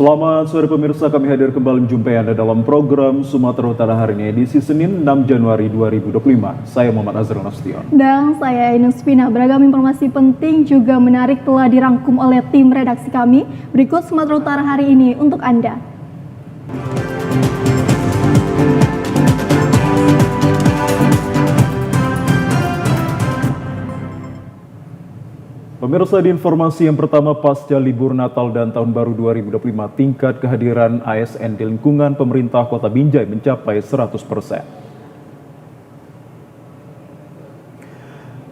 Selamat sore pemirsa, kami hadir kembali menjumpai Anda dalam program Sumatera Utara hari ini edisi Senin 6 Januari 2025. Saya Muhammad Azrul Nasution. Dan saya Inus Pina. Beragam informasi penting juga menarik telah dirangkum oleh tim redaksi kami. Berikut Sumatera Utara hari ini untuk Anda. Pemirsa, di informasi yang pertama, pasca libur Natal dan Tahun Baru 2025, tingkat kehadiran ASN di lingkungan pemerintah Kota Binjai mencapai 100%.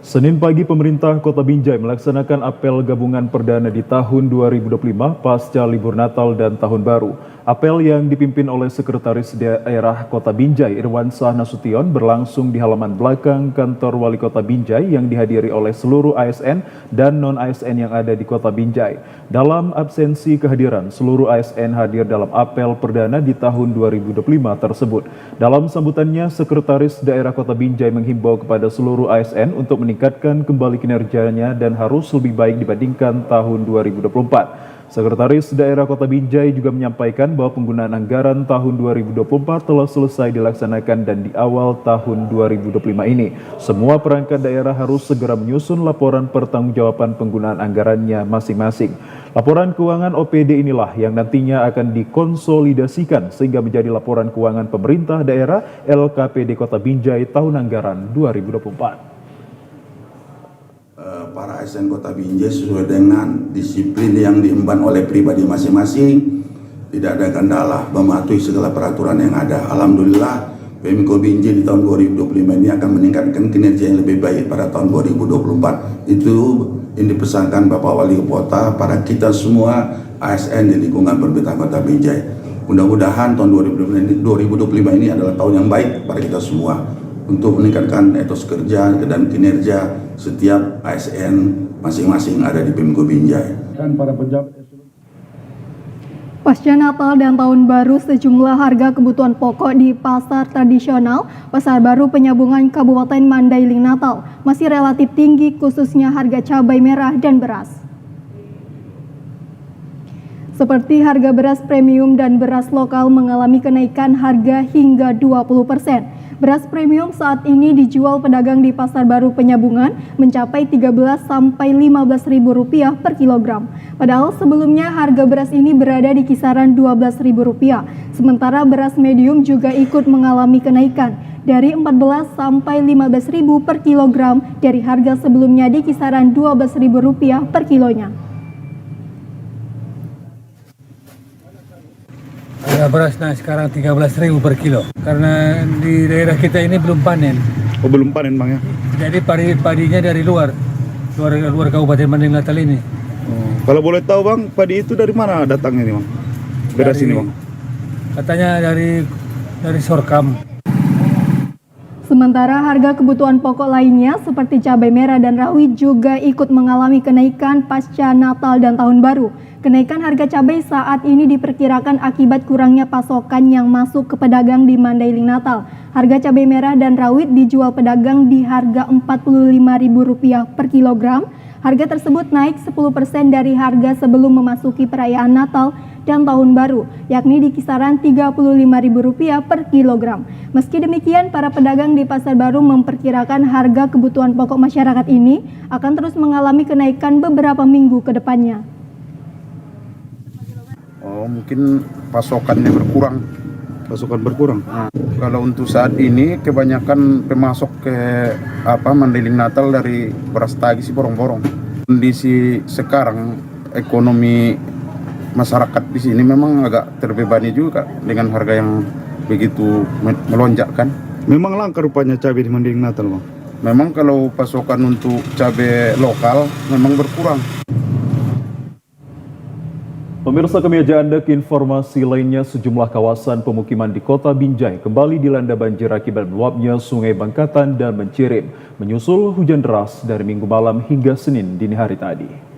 Senin pagi, pemerintah Kota Binjai melaksanakan apel gabungan perdana di tahun 2025 pasca libur Natal dan Tahun Baru. Apel yang dipimpin oleh Sekretaris Daerah Kota Binjai, Irwansah Nasution, berlangsung di halaman belakang kantor Wali Kota Binjai yang dihadiri oleh seluruh ASN dan non-ASN yang ada di Kota Binjai. Dalam absensi kehadiran, seluruh ASN hadir dalam apel perdana di tahun 2025 tersebut. Dalam sambutannya, Sekretaris Daerah Kota Binjai menghimbau kepada seluruh ASN untuk meningkatkan kembali kinerjanya dan harus lebih baik dibandingkan tahun 2024. Sekretaris Daerah Kota Binjai juga menyampaikan bahwa penggunaan anggaran tahun 2024 telah selesai dilaksanakan dan di awal tahun 2025 ini, semua perangkat daerah harus segera menyusun laporan pertanggungjawaban penggunaan anggarannya masing-masing. Laporan keuangan OPD inilah yang nantinya akan dikonsolidasikan sehingga menjadi laporan keuangan pemerintah daerah LKPD Kota Binjai tahun anggaran 2024. Para ASN Kota Binjai sesuai dengan disiplin yang diemban oleh pribadi masing-masing, tidak ada kendala, mematuhi segala peraturan yang ada. Alhamdulillah, Pemko Binjai di tahun 2025 ini akan meningkatkan kinerja yang lebih baik pada tahun 2024. Itu yang dipesankan Bapak Wali Kota pada kita semua ASN di lingkungan pemerintah Kota Binjai. Mudah-mudahan tahun 2025 ini adalah tahun yang baik pada kita semua untuk meningkatkan etos kerja dan kinerja setiap ASN masing-masing ada di Pemko Binjai. Dan para pejabat Pasca Natal dan Tahun Baru, sejumlah harga kebutuhan pokok di pasar tradisional, Pasar Baru Penyambungan Kabupaten Mandailing Natal masih relatif tinggi, khususnya harga cabai merah dan beras. Seperti harga beras premium dan beras lokal mengalami kenaikan harga hingga 20%. Beras premium saat ini dijual pedagang di Pasar Baru Penyambungan mencapai Rp13 sampai Rp15.000 per kilogram. Padahal sebelumnya harga beras ini berada di kisaran Rp12.000. Sementara beras medium juga ikut mengalami kenaikan dari Rp14 sampai Rp15.000 per kilogram dari harga sebelumnya di kisaran Rp12.000 per kilonya. Harga beras sekarang 13.000 per kilo karena di daerah kita ini belum panen. Oh, belum panen Bang ya? Jadi padinya dari luar Kabupaten Mandailing Natal ini. Oh. Kalau boleh tahu Bang, padi itu dari mana datangnya nih Bang? Beras ini Bang? Katanya dari Sorkam. Sementara harga kebutuhan pokok lainnya seperti cabai merah dan rawit juga ikut mengalami kenaikan pasca Natal dan Tahun Baru. Kenaikan harga cabai saat ini diperkirakan akibat kurangnya pasokan yang masuk ke pedagang di Mandailing Natal. Harga cabai merah dan rawit dijual pedagang di harga Rp45.000 per kilogram. Harga tersebut naik 10% dari harga sebelum memasuki perayaan Natal dan Tahun Baru, yakni di kisaran Rp35.000 per kilogram. Meski demikian, para pedagang di Pasar Baru memperkirakan harga kebutuhan pokok masyarakat ini akan terus mengalami kenaikan beberapa minggu ke depannya. Oh, mungkin pasokannya berkurang. Pasokan berkurang. Nah, kalau untuk saat ini kebanyakan pemasok ke Mandailing Natal dari beras tagi si borong-borong. Kondisi sekarang ekonomi masyarakat di sini memang agak terbebani juga dengan harga yang begitu melonjak kan. Memang langka rupanya cabai di Mandailing Natal Bang. Memang kalau pasokan untuk cabai lokal memang berkurang. Pemirsa, kami ajak Anda ke informasi lainnya. Sejumlah kawasan pemukiman di Kota Binjai kembali dilanda banjir akibat meluapnya Sungai Bangkatan dan Mencirim, menyusul hujan deras dari Minggu malam hingga Senin dini hari tadi.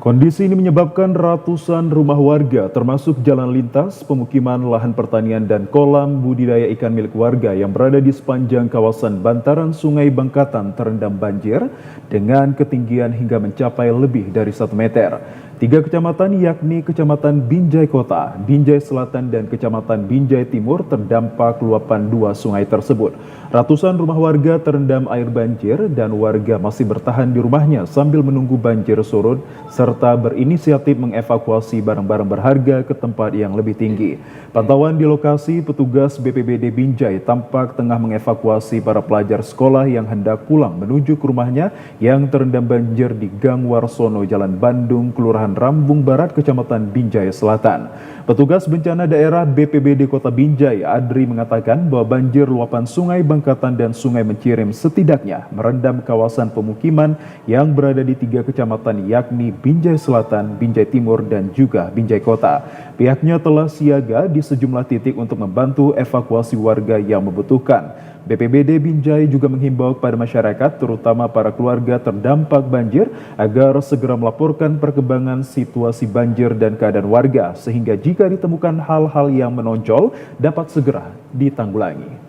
Kondisi ini menyebabkan ratusan rumah warga, termasuk jalan lintas, pemukiman, lahan pertanian, dan kolam budidaya ikan milik warga yang berada di sepanjang kawasan bantaran Sungai Bangkatan terendam banjir dengan ketinggian hingga mencapai lebih dari 1 meter. Tiga kecamatan yakni Kecamatan Binjai Kota, Binjai Selatan, dan Kecamatan Binjai Timur terdampak luapan dua sungai tersebut. Ratusan rumah warga terendam air banjir dan warga masih bertahan di rumahnya sambil menunggu banjir surut serta berinisiatif mengevakuasi barang-barang berharga ke tempat yang lebih tinggi. Pantauan di lokasi, petugas BPBD Binjai tampak tengah mengevakuasi para pelajar sekolah yang hendak pulang menuju ke rumahnya yang terendam banjir di Gang Warsono, Jalan Bandung, Kelurahan Rambung Barat, Kecamatan Binjai Selatan. Petugas bencana daerah BPBD Kota Binjai, Adri, mengatakan bahwa banjir luapan Sungai Bangkatan dan Sungai Mencirim setidaknya merendam kawasan pemukiman yang berada di tiga kecamatan yakni Binjai Selatan, Binjai Timur, dan juga Binjai Kota. Pihaknya telah siaga di sejumlah titik untuk membantu evakuasi warga yang membutuhkan. BPBD Binjai juga menghimbau kepada masyarakat, terutama para keluarga terdampak banjir, agar segera melaporkan perkembangan situasi banjir dan keadaan warga, sehingga jika ditemukan hal-hal yang menonjol dapat segera ditanggulangi.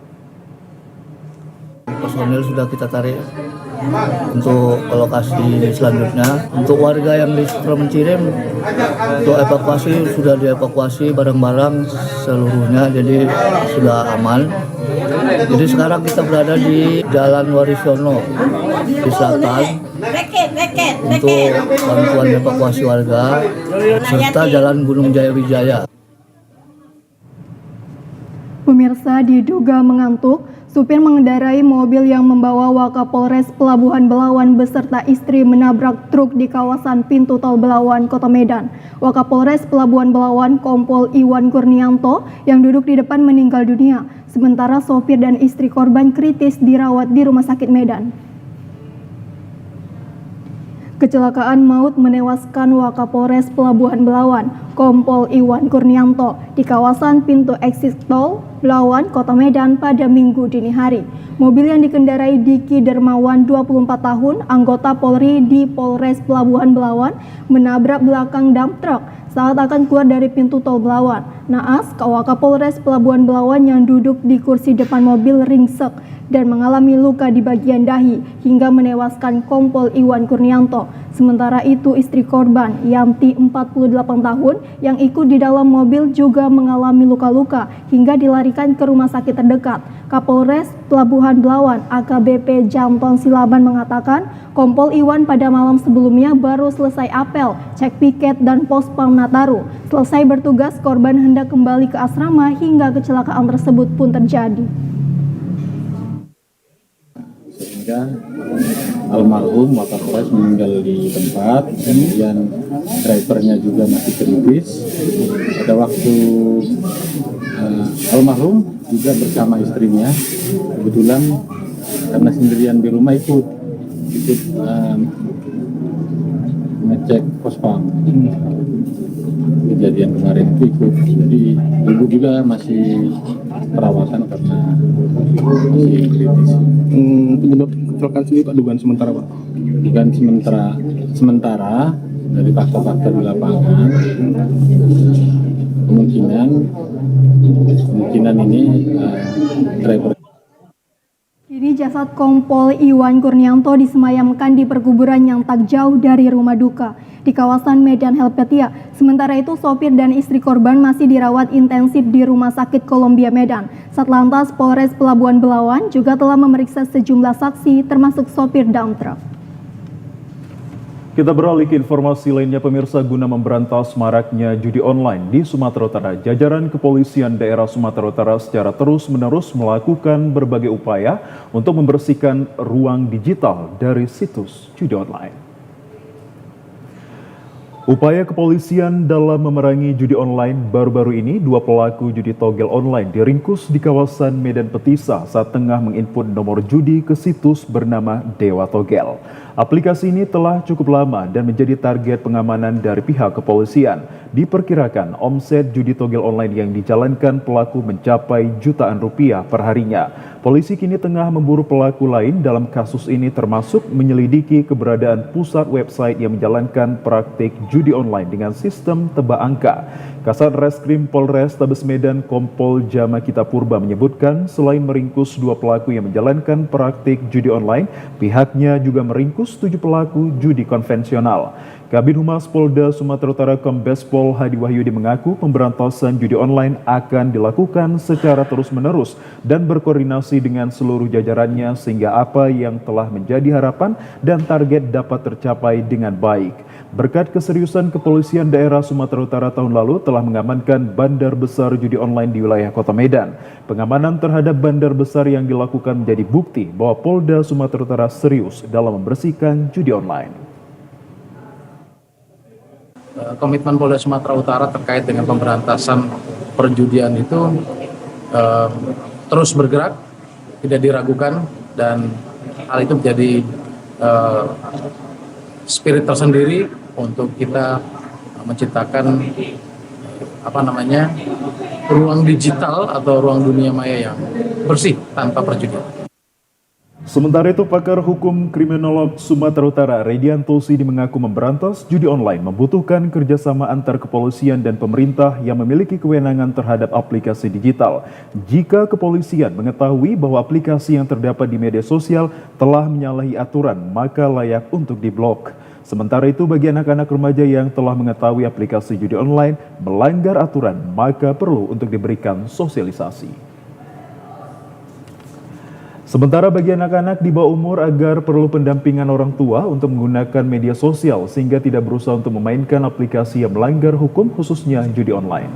Personil sudah kita tarik untuk ke lokasi selanjutnya. Untuk warga yang di Mencirim, untuk evakuasi sudah dievakuasi barang-barang seluruhnya, jadi sudah aman. Jadi sekarang kita berada di Jalan Warisono di selatan untuk bantuan evakuasi warga, serta Jalan Gunung Jaya Wijaya. Pemirsa, diduga mengantuk, supir mengendarai mobil yang membawa Wakapolres Pelabuhan Belawan beserta istri menabrak truk di kawasan pintu tol Belawan, Kota Medan. Wakapolres Pelabuhan Belawan, Kompol Iwan Kurnianto, yang duduk di depan meninggal dunia, sementara sopir dan istri korban kritis dirawat di Rumah Sakit Medan. Kecelakaan maut menewaskan Wakapolres Pelabuhan Belawan, Kompol Iwan Kurnianto, di kawasan pintu eksit tol Belawan, Kota Medan pada Minggu dini hari. Mobil yang dikendarai Diki Dermawan, 24 tahun, anggota Polri di Polres Pelabuhan Belawan, menabrak belakang dump truck saat akan keluar dari pintu tol Belawan. Naas, Wakapolres Pelabuhan Belawan yang duduk di kursi depan mobil ringsek dan mengalami luka di bagian dahi hingga menewaskan Kompol Iwan Kurnianto. Sementara itu istri korban, Yanti 48 tahun, yang ikut di dalam mobil juga mengalami luka-luka hingga dilarikan ke rumah sakit terdekat. Kapolres Pelabuhan Belawan AKBP Janton Silaban mengatakan Kompol Iwan pada malam sebelumnya baru selesai apel, cek piket dan pospam Nataru. Selesai bertugas, korban hendak kembali ke asrama hingga kecelakaan tersebut pun terjadi. Sehingga almarhum Wakapolres meninggal di tempat, kemudian drivernya juga masih kritis. Pada waktu almarhum juga bersama istrinya, kebetulan karena sendirian di rumah ikut ngecek pospam. Kejadian kemarin itu ikut, jadi ibu juga masih perawatan karena masih kritis. Penyebab kecelakaan sendiri Pak, dugaan sementara Pak? Dugaan sementara dari fakta-fakta di lapangan, kemungkinan ini driver. Kini jasad Kompol Iwan Kurnianto disemayamkan di perkuburan yang tak jauh dari rumah duka di kawasan Medan Helvetia. Sementara itu sopir dan istri korban masih dirawat intensif di Rumah Sakit Columbia Medan. Satlantas Polres Pelabuhan Belawan juga telah memeriksa sejumlah saksi termasuk sopir dump truck. Kita beralih ke informasi lainnya, pemirsa. Guna memberantas maraknya judi online di Sumatera Utara, jajaran kepolisian daerah Sumatera Utara secara terus-menerus melakukan berbagai upaya untuk membersihkan ruang digital dari situs judi online. Upaya kepolisian dalam memerangi judi online baru-baru ini, dua pelaku judi togel online diringkus di kawasan Medan Petisa saat tengah menginput nomor judi ke situs bernama Dewa Togel. Aplikasi ini telah cukup lama dan menjadi target pengamanan dari pihak kepolisian. Diperkirakan omset judi togel online yang dijalankan pelaku mencapai jutaan rupiah per harinya. Polisi kini tengah memburu pelaku lain dalam kasus ini, termasuk menyelidiki keberadaan pusat website yang menjalankan praktik judi online dengan sistem tebak angka. Kasat Reskrim Polres Tabes Medan Kompol Jamakita Purba menyebutkan selain meringkus dua pelaku yang menjalankan praktik judi online, pihaknya juga meringkus 7 pelaku judi konvensional. Kabid Humas Polda Sumatera Utara Kombes Pol Hadi Wahyudi mengaku pemberantasan judi online akan dilakukan secara terus-menerus dan berkoordinasi dengan seluruh jajarannya sehingga apa yang telah menjadi harapan dan target dapat tercapai dengan baik. Berkat keseriusan Kepolisian Daerah Sumatera Utara tahun lalu telah mengamankan bandar besar judi online di wilayah Kota Medan. Pengamanan terhadap bandar besar yang dilakukan menjadi bukti bahwa Polda Sumatera Utara serius dalam membersihkan judi online. Komitmen Polda Sumatera Utara terkait dengan pemberantasan perjudian itu terus bergerak, tidak diragukan, dan hal itu menjadi spirit tersendiri untuk kita menciptakan ruang digital atau ruang dunia maya yang bersih tanpa perjudian. Sementara itu, pakar hukum kriminolog Sumatera Utara, Redianto Sidi mengaku memberantas judi online membutuhkan kerjasama antar kepolisian dan pemerintah yang memiliki kewenangan terhadap aplikasi digital. Jika kepolisian mengetahui bahwa aplikasi yang terdapat di media sosial telah menyalahi aturan, maka layak untuk diblok. Sementara itu, bagi anak-anak remaja yang telah mengetahui aplikasi judi online melanggar aturan, maka perlu untuk diberikan sosialisasi. Sementara bagi anak-anak di bawah umur agar perlu pendampingan orang tua untuk menggunakan media sosial sehingga tidak berusaha untuk memainkan aplikasi yang melanggar hukum khususnya judi online.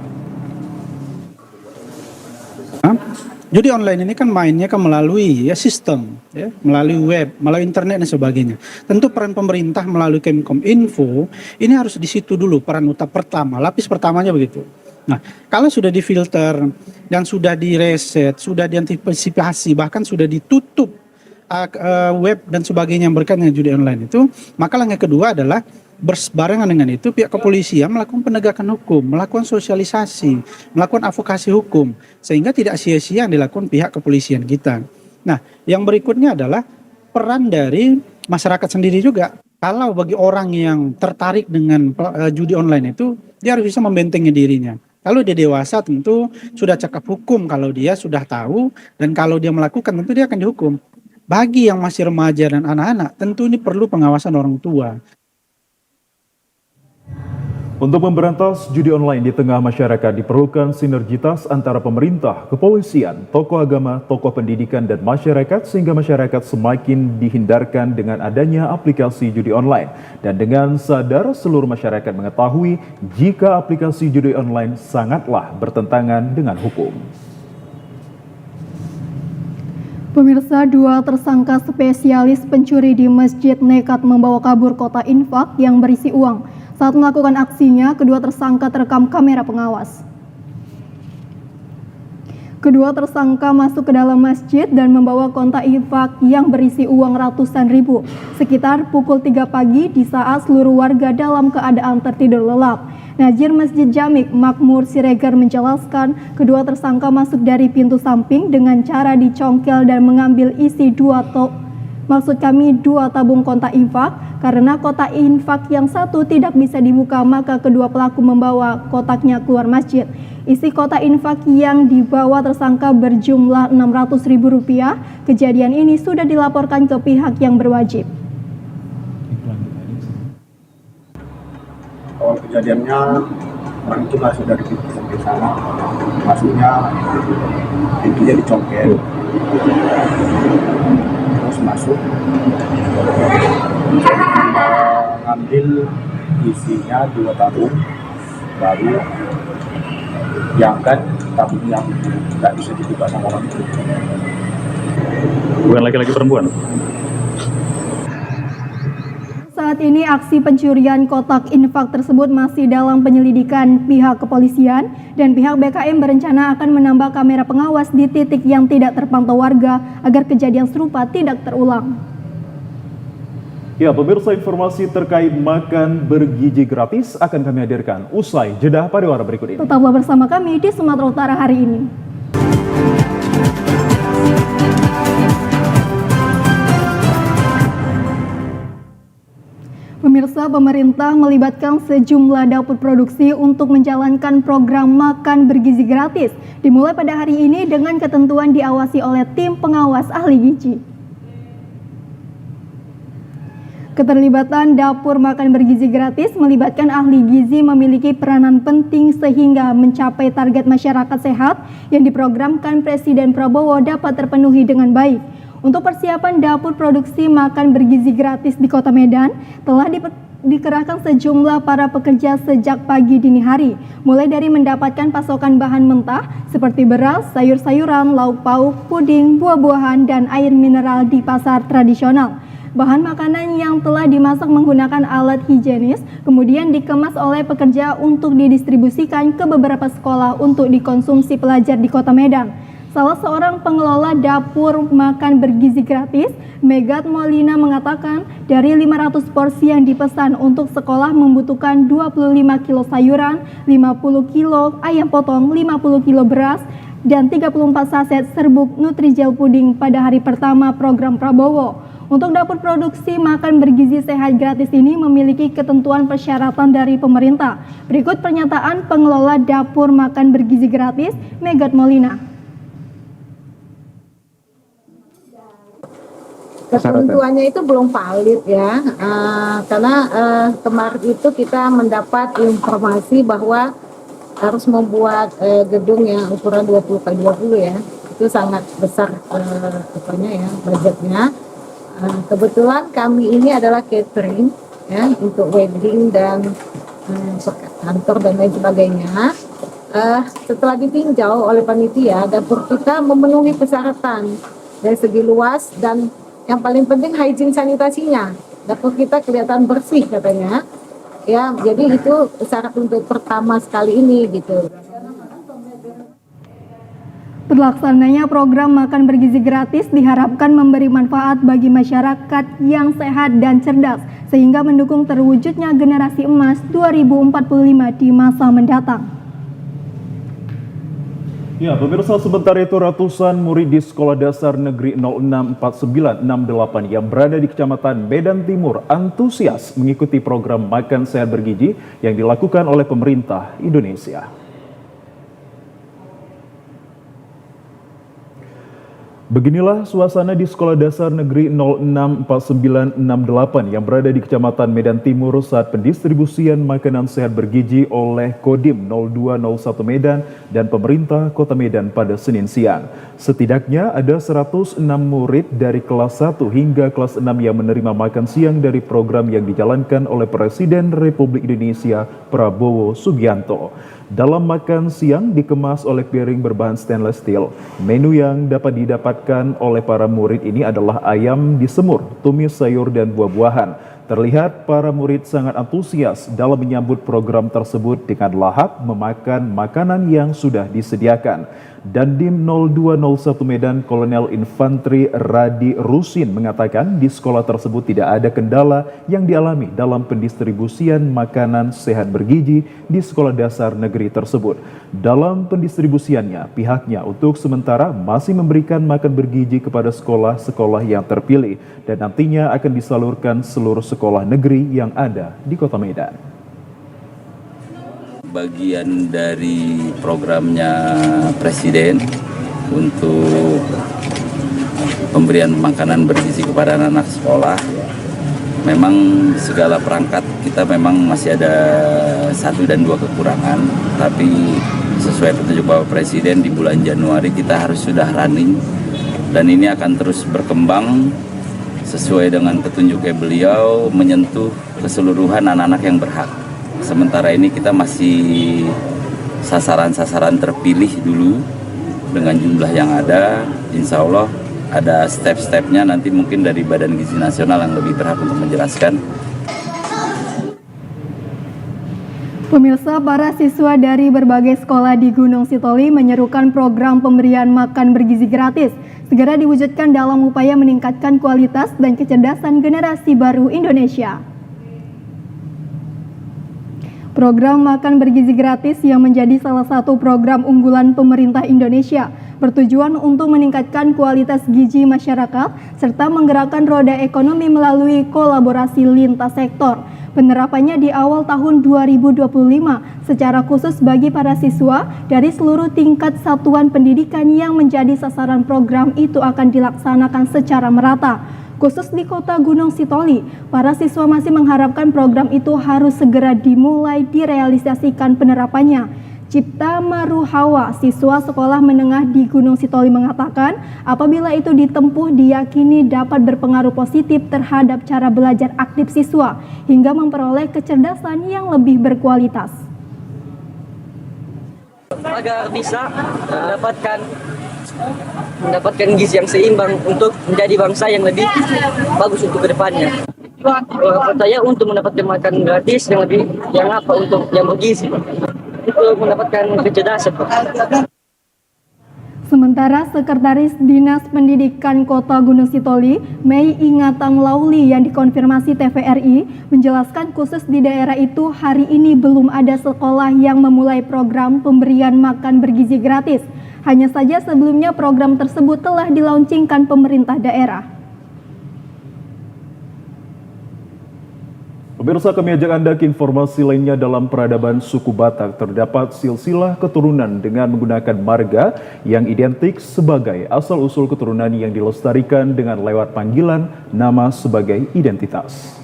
Judi online ini kan mainnya kan melalui sistem, melalui web, melalui internet dan sebagainya. Tentu peran pemerintah melalui Kemkominfo ini harus di situ dulu peran pertama, lapis pertamanya begitu. Nah, kalau sudah difilter dan sudah direset, sudah diantisipasi, bahkan sudah ditutup web dan sebagainya yang berkaitan dengan judi online itu, maka langkah kedua adalah berbarengan dengan itu pihak kepolisian melakukan penegakan hukum, melakukan sosialisasi, melakukan advokasi hukum, sehingga tidak sia-sia yang dilakukan pihak kepolisian kita. Nah, yang berikutnya adalah peran dari masyarakat sendiri juga. Kalau bagi orang yang tertarik dengan judi online itu, dia harus bisa membentengi dirinya. Kalau dia dewasa tentu sudah cakap hukum kalau dia sudah tahu, dan kalau dia melakukan tentu dia akan dihukum. Bagi yang masih remaja dan anak-anak tentu ini perlu pengawasan orang tua. Untuk memberantas judi online di tengah masyarakat diperlukan sinergitas antara pemerintah, kepolisian, tokoh agama, tokoh pendidikan, dan masyarakat sehingga masyarakat semakin dihindarkan dengan adanya aplikasi judi online. Dan dengan sadar seluruh masyarakat mengetahui jika aplikasi judi online sangatlah bertentangan dengan hukum. Pemirsa, dua tersangka spesialis pencuri di masjid nekat membawa kabur kotak infak yang berisi uang. Saat melakukan aksinya, kedua tersangka terekam kamera pengawas. Kedua tersangka masuk ke dalam masjid dan membawa kotak infak yang berisi uang ratusan ribu. Sekitar pukul 3 pagi di saat seluruh warga dalam keadaan tertidur lelap. Najir Masjid Jamik Makmur Siregar menjelaskan kedua tersangka masuk dari pintu samping dengan cara dicongkel dan mengambil isi dua tabung kotak infak. Karena kotak infak yang satu tidak bisa dibuka, maka kedua pelaku membawa kotaknya keluar masjid. Isi kotak infak yang dibawa tersangka berjumlah Rp600.000. Kejadian ini sudah dilaporkan ke pihak yang berwajib. Awal kejadiannya orang itu masuk dari pintu samping sana, masuknya pintunya dicongkel, terus masuk mengambil isinya 2 tabung, baru diangkat tabung yang tidak bisa dibuka sama orang itu. Bukan laki-laki perempuan. Saat ini aksi pencurian kotak infak tersebut masih dalam penyelidikan pihak kepolisian dan pihak BKM berencana akan menambah kamera pengawas di titik yang tidak terpantau warga agar kejadian serupa tidak terulang. Ya, pemirsa, informasi terkait makan bergizi gratis akan kami hadirkan usai jeda pariwara berikut ini. Tetaplah bersama kami di Sumatera Utara hari ini. Pemirsa, pemerintah melibatkan sejumlah dapur produksi untuk menjalankan program makan bergizi gratis. Dimulai pada hari ini dengan ketentuan diawasi oleh tim pengawas ahli gizi. Keterlibatan dapur makan bergizi gratis melibatkan ahli gizi memiliki peranan penting sehingga mencapai target masyarakat sehat yang diprogramkan Presiden Prabowo dapat terpenuhi dengan baik. Untuk persiapan dapur produksi makan bergizi gratis di Kota Medan telah dikerahkan sejumlah para pekerja sejak pagi dini hari, mulai dari mendapatkan pasokan bahan mentah seperti beras, sayur-sayuran, lauk pauk, puding, buah-buahan, dan air mineral di pasar tradisional. Bahan makanan yang telah dimasak menggunakan alat higienis kemudian dikemas oleh pekerja untuk didistribusikan ke beberapa sekolah untuk dikonsumsi pelajar di Kota Medan. Salah seorang pengelola dapur makan bergizi gratis, Megat Molina, mengatakan dari 500 porsi yang dipesan untuk sekolah membutuhkan 25 kilo sayuran, 50 kilo ayam potong, 50 kilo beras, dan 34 saset serbuk Nutrijel puding pada hari pertama program Prabowo. Untuk dapur produksi makan bergizi sehat gratis ini memiliki ketentuan persyaratan dari pemerintah. Berikut pernyataan pengelola dapur makan bergizi gratis, Megat Molina. Ketentuannya itu belum valid ya, karena kemarin itu kita mendapat informasi bahwa harus membuat gedung yang ukuran 20x20 ya, itu sangat besar budgetnya. Kebetulan kami ini adalah catering ya untuk wedding dan kantor dan lain sebagainya. Setelah ditinjau oleh panitia, dapur kita memenuhi persyaratan dari segi luas dan yang paling penting hygiene sanitasinya. Dapur kita kelihatan bersih katanya. Ya, jadi itu syarat untuk pertama sekali ini gitu. Terlaksananya program makan bergizi gratis diharapkan memberi manfaat bagi masyarakat yang sehat dan cerdas sehingga mendukung terwujudnya generasi emas 2045 di masa mendatang. Ya, pemirsa, sementara itu ratusan murid di Sekolah Dasar Negeri 064968 yang berada di Kecamatan Medan Timur antusias mengikuti program makan sehat bergizi yang dilakukan oleh pemerintah Indonesia. Beginilah suasana di Sekolah Dasar Negeri 064968 yang berada di Kecamatan Medan Timur saat pendistribusian makanan sehat bergizi oleh Kodim 0201 Medan dan pemerintah Kota Medan pada Senin siang. Setidaknya ada 106 murid dari kelas 1 hingga kelas 6 yang menerima makan siang dari program yang dijalankan oleh Presiden Republik Indonesia Prabowo Subianto. Dalam makan siang dikemas oleh piring berbahan stainless steel. Menu yang dapat didapatkan oleh para murid ini adalah ayam disemur, tumis sayur dan buah-buahan. Terlihat para murid sangat antusias dalam menyambut program tersebut dengan lahap memakan makanan yang sudah disediakan. Dandim 0201 Medan Kolonel Infantri Radi Rusin mengatakan di sekolah tersebut tidak ada kendala yang dialami dalam pendistribusian makanan sehat bergizi di sekolah dasar negeri tersebut. Dalam pendistribusiannya, pihaknya untuk sementara masih memberikan makan bergizi kepada sekolah-sekolah yang terpilih dan nantinya akan disalurkan seluruh sekolah negeri yang ada di Kota Medan. Bagian dari programnya Presiden untuk pemberian makanan bergizi kepada anak-anak sekolah. Memang segala perangkat kita memang masih ada 1 dan 2 kekurangan, tapi sesuai petunjuk Bapak Presiden di bulan Januari kita harus sudah running dan ini akan terus berkembang sesuai dengan petunjuknya beliau menyentuh keseluruhan anak-anak yang berhak. Sementara ini kita masih sasaran-sasaran terpilih dulu dengan jumlah yang ada. Insya Allah ada step-stepnya nanti mungkin dari Badan Gizi Nasional yang lebih berhak untuk menjelaskan. Pemirsa, para siswa dari berbagai sekolah di Gunung Sitoli menyerukan program pemberian makan bergizi gratis segera diwujudkan dalam upaya meningkatkan kualitas dan kecerdasan generasi baru Indonesia. Program makan bergizi gratis yang menjadi salah satu program unggulan pemerintah Indonesia bertujuan untuk meningkatkan kualitas gizi masyarakat serta menggerakkan roda ekonomi melalui kolaborasi lintas sektor. Penerapannya di awal tahun 2025 secara khusus bagi para siswa dari seluruh tingkat satuan pendidikan yang menjadi sasaran program itu akan dilaksanakan secara merata. Khusus di kota Gunung Sitoli, para siswa masih mengharapkan program itu harus segera dimulai direalisasikan penerapannya. Cipta Maruhawa, siswa sekolah menengah di Gunung Sitoli mengatakan, apabila itu ditempuh diyakini dapat berpengaruh positif terhadap cara belajar aktif siswa hingga memperoleh kecerdasan yang lebih berkualitas. Agar bisa mendapatkan gizi yang seimbang untuk menjadi bangsa yang lebih bagus untuk kedepannya. Saya untuk mendapatkan makan gratis yang bergizi, untuk mendapatkan kecerdasan. Sementara Sekretaris Dinas Pendidikan Kota Gunung Sitoli, Mei Ingatang Lauli yang dikonfirmasi TVRI, menjelaskan khusus di daerah itu hari ini belum ada sekolah yang memulai program pemberian makan bergizi gratis. Hanya saja sebelumnya program tersebut telah dilaunchingkan pemerintah daerah. Pemirsa, kami ajak Anda ke informasi lainnya. Dalam peradaban suku Batak terdapat silsilah keturunan dengan menggunakan marga yang identik sebagai asal-usul keturunan yang dilestarikan dengan lewat panggilan nama sebagai identitas.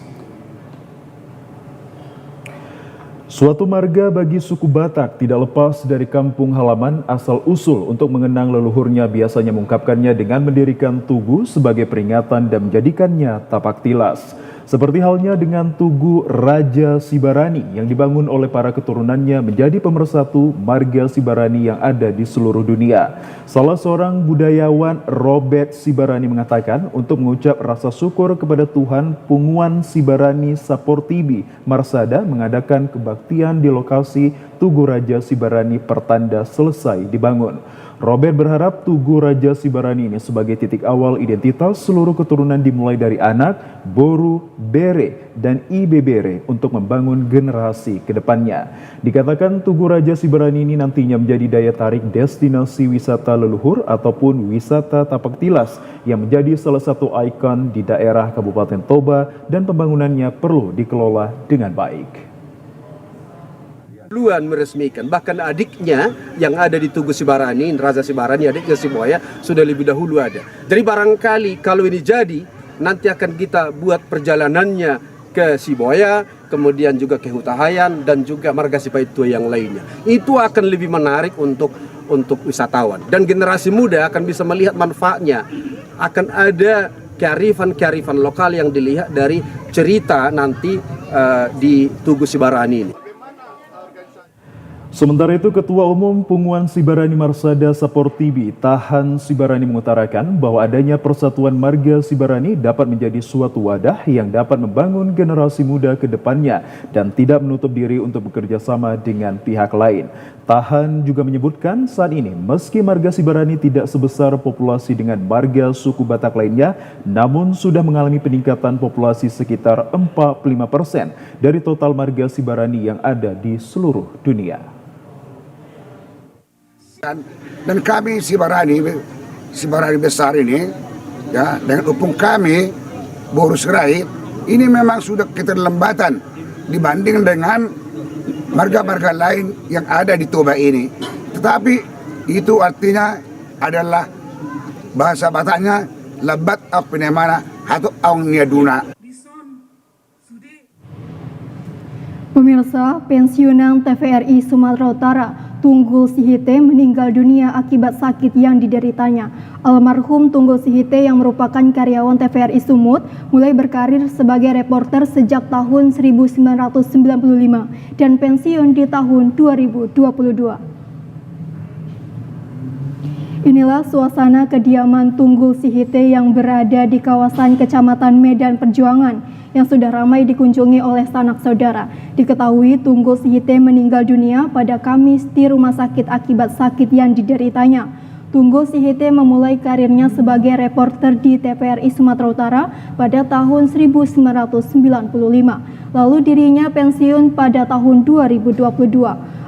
Suatu marga bagi suku Batak tidak lepas dari kampung halaman asal-usul. Untuk mengenang leluhurnya biasanya mengungkapkannya dengan mendirikan tugu sebagai peringatan dan menjadikannya tapak tilas. Seperti halnya dengan Tugu Raja Sibarani yang dibangun oleh para keturunannya menjadi pemersatu marga Sibarani yang ada di seluruh dunia. Salah seorang budayawan, Robert Sibarani, mengatakan untuk mengucap rasa syukur kepada Tuhan, Punguan Sibarani Saportibi Marsada mengadakan kebaktian di lokasi Tugu Raja Sibarani pertanda selesai dibangun. Robert berharap Tugu Raja Sibarani ini sebagai titik awal identitas seluruh keturunan dimulai dari anak, Boru, Bere, dan Ibebere untuk membangun generasi ke depannya. Dikatakan Tugu Raja Sibarani ini nantinya menjadi daya tarik destinasi wisata leluhur ataupun wisata tapak tilas yang menjadi salah satu ikon di daerah Kabupaten Toba dan pembangunannya perlu dikelola dengan baik. Duluan meresmikan, bahkan adiknya yang ada di Tugu Sibarani, Raja Sibarani, adiknya Siboya sudah lebih dahulu ada. Jadi barangkali kalau ini jadi, nanti akan kita buat perjalanannya ke Siboya, kemudian juga ke Hutahayan dan juga Marga Sipaitua yang lainnya. Itu akan lebih menarik untuk wisatawan dan generasi muda akan bisa melihat manfaatnya. Akan ada kearifan lokal yang dilihat dari cerita nanti di Tugu Sibarani ini. Sementara itu, Ketua Umum Punguan Sibarani Marsada Saportibi, Tahan Sibarani, mengutarakan bahwa adanya persatuan marga Sibarani dapat menjadi suatu wadah yang dapat membangun generasi muda ke depannya dan tidak menutup diri untuk bekerja sama dengan pihak lain. Tahan juga menyebutkan saat ini meski marga Sibarani tidak sebesar populasi dengan marga suku Batak lainnya, namun sudah mengalami peningkatan populasi sekitar 45% dari total marga Sibarani yang ada di seluruh dunia. Dan kami Sibarani besar ini, ya, dengan upung kami Boru Serai, ini memang sudah keterlambatan dibanding dengan marga-marga lain yang ada di Toba ini. Tetapi itu artinya adalah bahasa Bataknya lebat au penemana atau aung niaduna. Pemirsa, pensiunan TVRI Sumatera Utara Tunggul Sihite meninggal dunia akibat sakit yang dideritanya. Almarhum Tunggul Sihite yang merupakan karyawan TVRI Sumut mulai berkarir sebagai reporter sejak tahun 1995 dan pensiun di tahun 2022. Inilah suasana kediaman Tunggul Sihite yang berada di kawasan Kecamatan Medan Perjuangan yang sudah ramai dikunjungi oleh sanak saudara. Diketahui Tunggul Sihite meninggal dunia pada Kamis di rumah sakit akibat sakit yang dideritanya. Tunggul Sihite memulai karirnya sebagai reporter di TVRI Sumatera Utara pada tahun 1995. Lalu dirinya pensiun pada tahun 2022.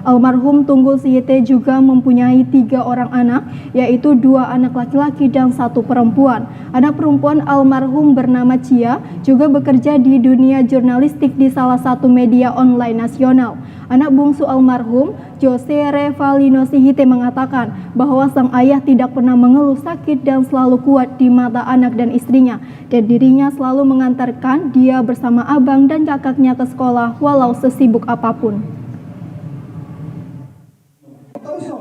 Almarhum Tunggul Sihite juga mempunyai 3 orang anak, yaitu 2 anak laki-laki dan 1 perempuan. Anak perempuan almarhum bernama Cia juga bekerja di dunia jurnalistik di salah satu media online nasional. Anak bungsu almarhum, Jose Revalino Sihite mengatakan bahwa sang ayah tidak pernah mengeluh sakit dan selalu kuat di mata anak dan istrinya, dan dirinya selalu mengantarkan dia bersama abang dan kakaknya ke sekolah walau sesibuk apapun.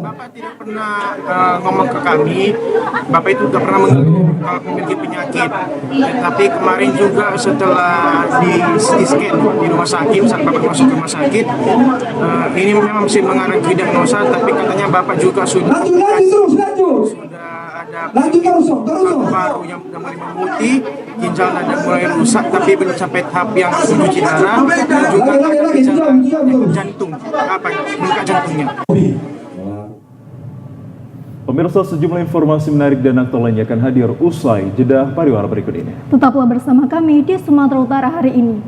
Bapak tidak pernah ngomong ke kami, Bapak itu tidak pernah mengeluh kalau memiliki penyakit. Tapi kemarin juga setelah di scan di rumah sakit, saat Bapak masuk ke rumah sakit, ini memang masih mengarah ke diagnosa, tapi katanya Bapak juga sudah ada baru yang sudah mulai memutih, ginjal ada mulai rusak, tapi belum sampai tahap yang cuci darah, dan juga ada gejala jantung, bengkak jantungnya. Pemirsa, sejumlah informasi menarik dan aktual lainnya akan hadir usai jeda pariwara berikut ini. Tetaplah bersama kami di Sumatera Utara hari ini.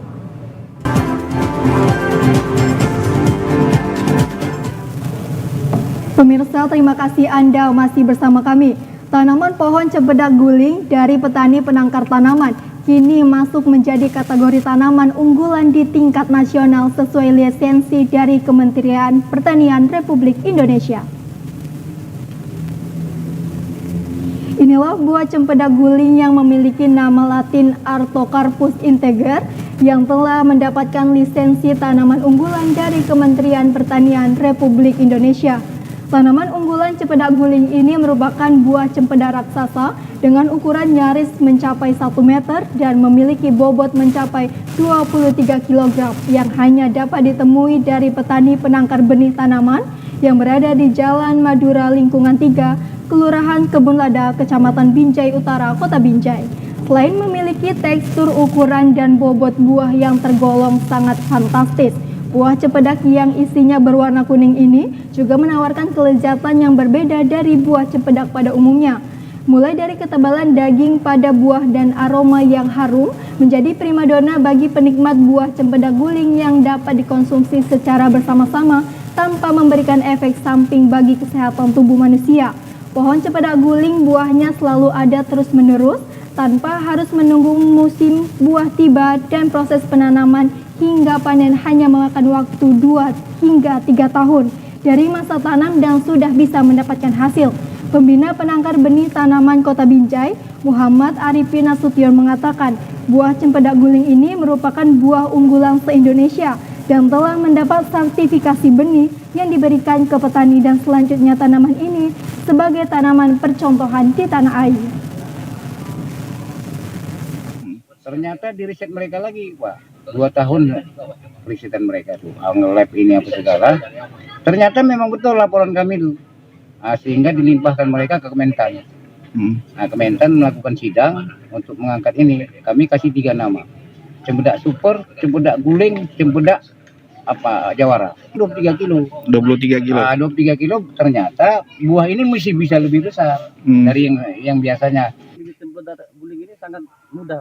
Pemirsa, terima kasih Anda masih bersama kami. Tanaman pohon cempedak guling dari petani penangkar tanaman kini masuk menjadi kategori tanaman unggulan di tingkat nasional sesuai lisensi dari Kementerian Pertanian Republik Indonesia. Inilah buah cempedak guling yang memiliki nama latin Artocarpus integer yang telah mendapatkan lisensi tanaman unggulan dari Kementerian Pertanian Republik Indonesia. Tanaman unggulan cempedak guling ini merupakan buah cempedak raksasa dengan ukuran nyaris mencapai 1 meter dan memiliki bobot mencapai 23 kg yang hanya dapat ditemui dari petani penangkar benih tanaman yang berada di Jalan Madura Lingkungan 3, Kelurahan Kebun Lada, Kecamatan Binjai Utara, Kota Binjai. Selain memiliki tekstur, ukuran, dan bobot buah yang tergolong sangat fantastis, buah cempedak yang isinya berwarna kuning ini juga menawarkan kelezatan yang berbeda dari buah cempedak pada umumnya. Mulai dari ketebalan daging pada buah dan aroma yang harum, menjadi primadona bagi penikmat buah cempedak guling yang dapat dikonsumsi secara bersama-sama tanpa memberikan efek samping bagi kesehatan tubuh manusia. Pohon cempedak guling buahnya selalu ada terus-menerus tanpa harus menunggu musim buah tiba, dan proses penanaman hingga panen hanya memakan waktu 2 hingga 3 tahun dari masa tanam dan sudah bisa mendapatkan hasil. Pembina penangkar benih tanaman Kota Binjai, Muhammad Arifin Nasution mengatakan buah cempedak guling ini merupakan buah unggulan se-Indonesia dan telah mendapat sertifikasi benih yang diberikan ke petani, dan selanjutnya tanaman ini sebagai tanaman percontohan di tanah air. Ternyata di riset mereka lagi, Pak. 2 tahun risetan mereka tuh, nge-lab ini apa segala. Ternyata memang betul laporan kami tuh. Sehingga dilimpahkan mereka ke Kementan. Nah, Kementan melakukan sidang untuk mengangkat ini. Kami kasih 3 nama. Cempedak super, cempedak guling, cempedak jawara. 23 kilo. 23 kilo. 23 kilo, ternyata buah ini masih bisa lebih besar dari yang biasanya. Cempedak guling ini sangat mudah.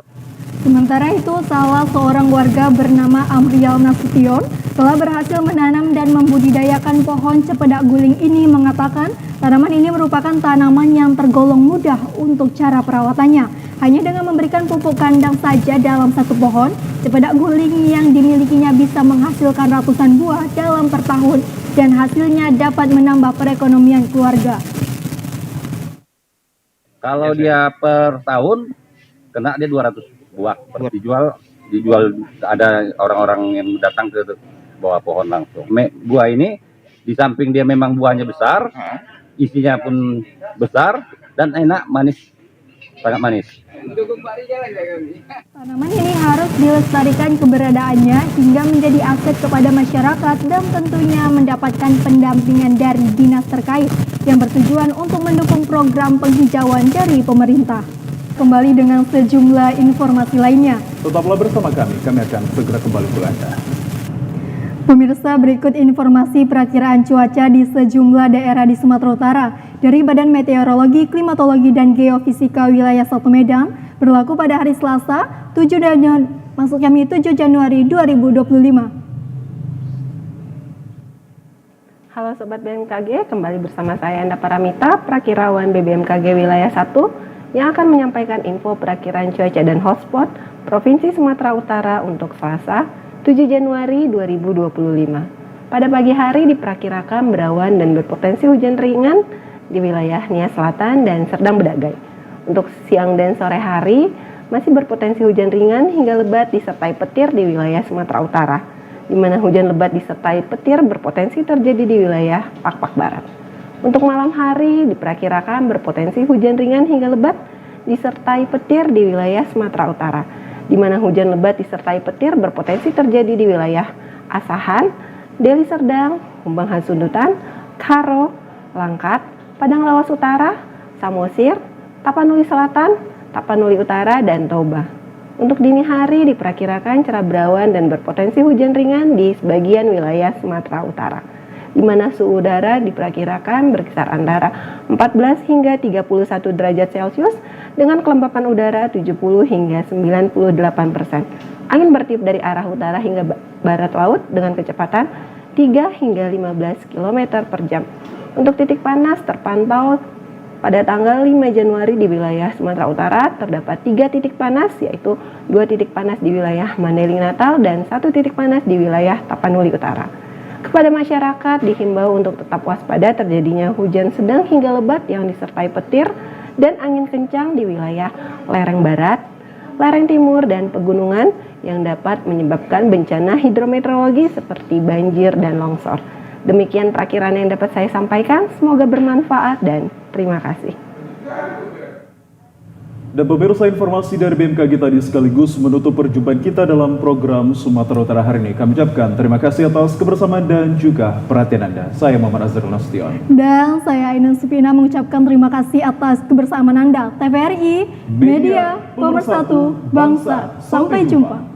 Sementara itu, salah seorang warga bernama Amrial Nasution telah berhasil menanam dan membudidayakan pohon cempedak guling ini, mengatakan tanaman ini merupakan tanaman yang tergolong mudah untuk cara perawatannya. Hanya dengan memberikan pupuk kandang saja dalam satu pohon, cempedak guling yang dimilikinya bisa menghasilkan ratusan buah dalam per tahun, dan hasilnya dapat menambah perekonomian keluarga. Kalau dia per tahun kena dia 200 buah, dijual ada orang-orang yang datang ke bawah pohon langsung. Buah ini di samping dia memang buahnya besar, isinya pun besar dan enak, manis, sangat manis. Tanaman ini harus dilestarikan keberadaannya hingga menjadi aset kepada masyarakat dan tentunya mendapatkan pendampingan dari dinas terkait yang bertujuan untuk mendukung program penghijauan dari pemerintah. Kembali dengan sejumlah informasi lainnya. Tetaplah bersama kami akan segera kembali ke Anda. Pemirsa, berikut informasi perakiraan cuaca di sejumlah daerah di Sumatera Utara dari Badan Meteorologi, Klimatologi, dan Geofisika Wilayah 1 Medan berlaku pada hari Selasa 7 Januari 2025. Halo Sobat BMKG, kembali bersama saya Enda Paramita, Prakirawan BBMKG Wilayah 1 yang akan menyampaikan info perakiraan cuaca dan hotspot Provinsi Sumatera Utara untuk Selasa 7 Januari 2025. Pada pagi hari diperkirakan berawan dan berpotensi hujan ringan di wilayah Nia Selatan dan Serdang Bedagai. Untuk siang dan sore hari masih berpotensi hujan ringan hingga lebat disertai petir di wilayah Sumatera Utara, di mana hujan lebat disertai petir berpotensi terjadi di wilayah Pak Barat. Untuk malam hari diperkirakan berpotensi hujan ringan hingga lebat disertai petir di wilayah Sumatera Utara, di mana hujan lebat disertai petir berpotensi terjadi di wilayah Asahan, Deli Serdang, Humbang Hasundutan, Karo, Langkat, Padang Lawas Utara, Samosir, Tapanuli Selatan, Tapanuli Utara, dan Toba. Untuk dini hari diperkirakan cerah berawan dan berpotensi hujan ringan di sebagian wilayah Sumatera Utara, di mana suhu udara diperkirakan berkisar antara 14 hingga 31 derajat Celcius dengan kelembapan udara 70 hingga 98%. Angin bertiup dari arah utara hingga barat laut dengan kecepatan 3 hingga 15 km per jam. Untuk titik panas terpantau pada tanggal 5 Januari di wilayah Sumatera Utara terdapat 3 titik panas, yaitu 2 titik panas di wilayah Mandailing Natal dan 1 titik panas di wilayah Tapanuli Utara. Kepada masyarakat dihimbau untuk tetap waspada terjadinya hujan sedang hingga lebat yang disertai petir dan angin kencang di wilayah lereng barat, lereng timur, dan pegunungan yang dapat menyebabkan bencana hidrometeorologi seperti banjir dan longsor. Demikian perakiran yang dapat saya sampaikan, semoga bermanfaat dan terima kasih. Dan pemirsa, informasi dari BMKG tadi sekaligus menutup perjumpaan kita dalam program Sumatera Utara hari ini. Kami ucapkan terima kasih atas kebersamaan dan juga perhatian Anda. Saya Muhammad Azharul Nasution. Dan saya Ainun Supina mengucapkan terima kasih atas kebersamaan Anda. TVRI, Media Pemersatu Bangsa. Sampai jumpa.